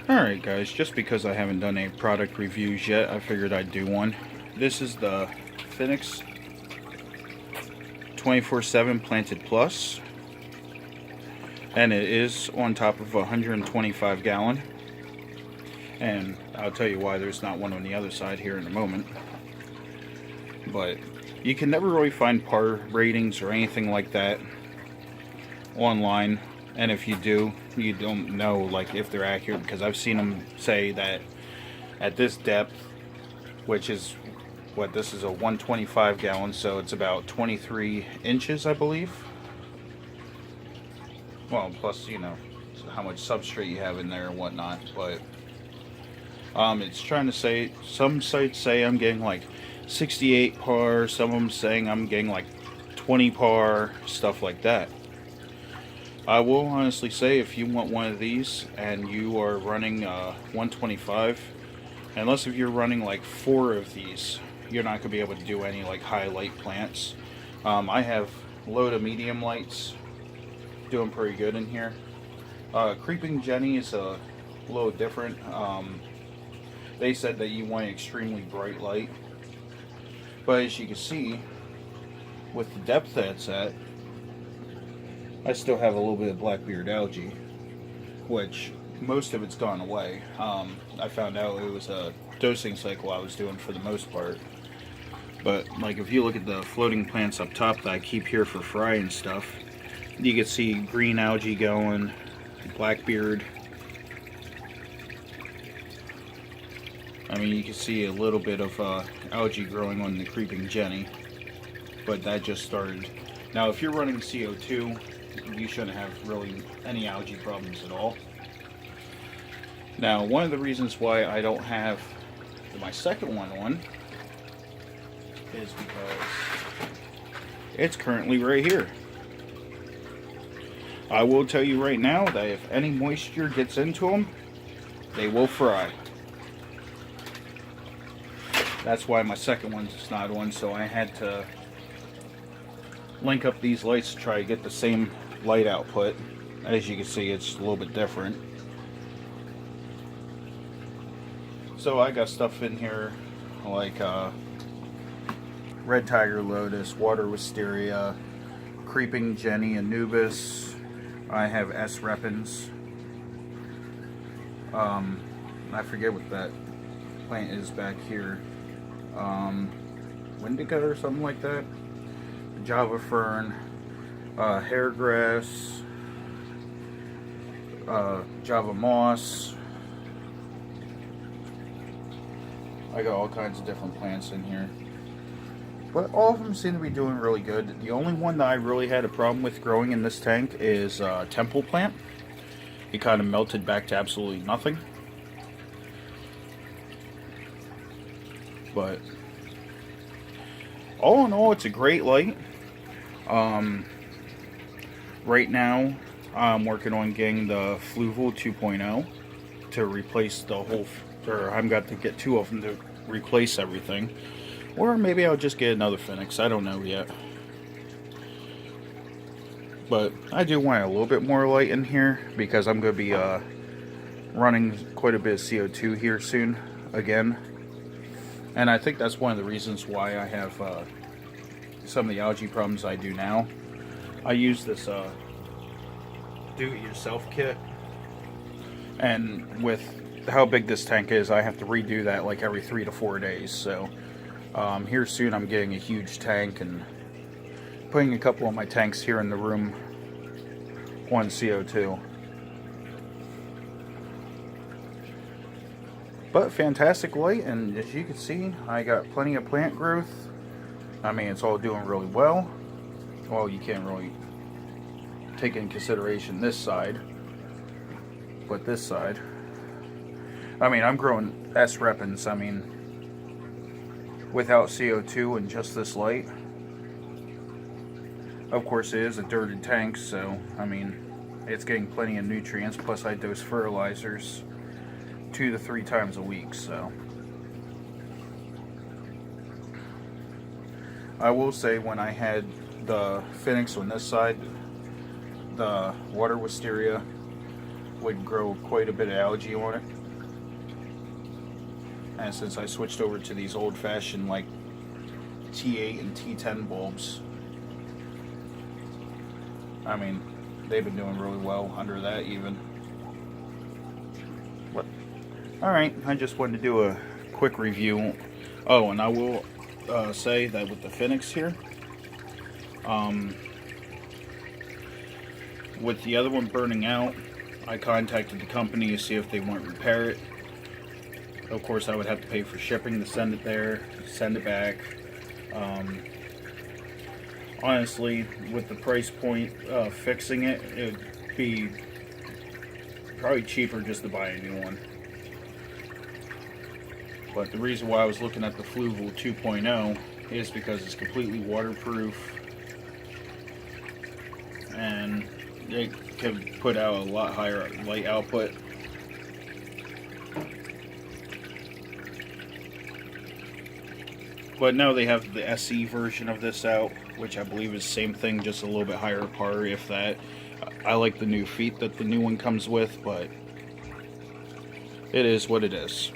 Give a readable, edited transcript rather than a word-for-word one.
Alright guys, just because I haven't done a product reviews yet, I figured I'd do one. This is the Finnex 24/7 Planted Plus, and it is on top of a 125 gallon, and I'll tell you why there's not one on the other side here in a moment. But you can never really find par ratings or anything like that online, and if you do, you don't know like if they're accurate, because I've seen them say that at this depth, which is what this is, a 125 gallon, so it's about 23 inches I believe, well, plus how much substrate you have in there and whatnot. But it's trying to say, some sites say I'm getting like 68 par, some of them saying I'm getting like 20 par, stuff like that. I will honestly say, if you want one of these and you are running 125, unless if you're running like 4 of these, you're not going to be able to do any like high light plants. I have low to medium lights doing pretty good in here. Creeping Jenny is a little different. They said that you want extremely bright light, but as you can see, with the depth that it's at, I still have a little bit of blackbeard algae, which most of it's gone away. I found out it was a dosing cycle I was doing for the most part. But like if you look at the floating plants up top that I keep here for fry and stuff, you can see green algae going, blackbeard. I mean, you can see a little bit of algae growing on the creeping Jenny, but that just started. Now if you're running CO2, you shouldn't have really any algae problems at all. Now, one of the reasons why I don't have my second one on is because it's currently right here. I will tell you right now that if any moisture gets into them, they will fry. That's why my second one's not on, so I had to link up these lights to try to get the same light output. As you can see, it's a little bit different. So I got stuff in here like red tiger lotus, water wisteria, creeping Jenny, Anubis. I have S. repens. I forget what that plant is back here. Windica or something like that. Java fern, hairgrass, Java moss. I got all kinds of different plants in here, but all of them seem to be doing really good. The only one that I really had a problem with growing in this tank is temple plant. It kind of melted back to absolutely nothing. But all in all, it's a great light. Right now, I'm working on getting the Fluval 2.0 to replace the whole, or I've got to get 2 of them to replace everything. Or maybe I'll just get another Finnex, I don't know yet. But I do want a little bit more light in here, because I'm going to be running quite a bit of CO2 here soon, again. And I think that's one of the reasons why I have some of the algae problems I do now. I use this do-it-yourself kit, and with how big this tank is, I have to redo that like every 3 to 4 days. So here soon I'm getting a huge tank and putting a couple of my tanks here in the room on CO2. But fantastic light, and as you can see, I got plenty of plant growth. I mean, it's all doing really well. Well, you can't really take into consideration this side, but this side, I mean, I'm growing S. repens. I mean, without CO2 and just this light. Of course, it is a dirted tank, so I mean, it's getting plenty of nutrients. Plus, I dose fertilizers 2 to 3 times a week. So I will say, when I had the Finnex on this side, the water wisteria would grow quite a bit of algae on it. And since I switched over to these old-fashioned like T8 and T10 bulbs, I mean, they've been doing really well under that even. But alright, I just wanted to do a quick review. Oh, and I will say that with the Finnex here, with the other one burning out, I contacted the company to see if they want to repair it. Of course, I would have to pay for shipping to send it there, send it back. Honestly, with the price point fixing it, it would be probably cheaper just to buy a new one. But the reason why I was looking at the Fluval 2.0 is because it's completely waterproof and it can put out a lot higher light output. But now they have the SE version of this out, which I believe is the same thing, just a little bit higher power, if that. I like the new feet that the new one comes with, but it is what it is.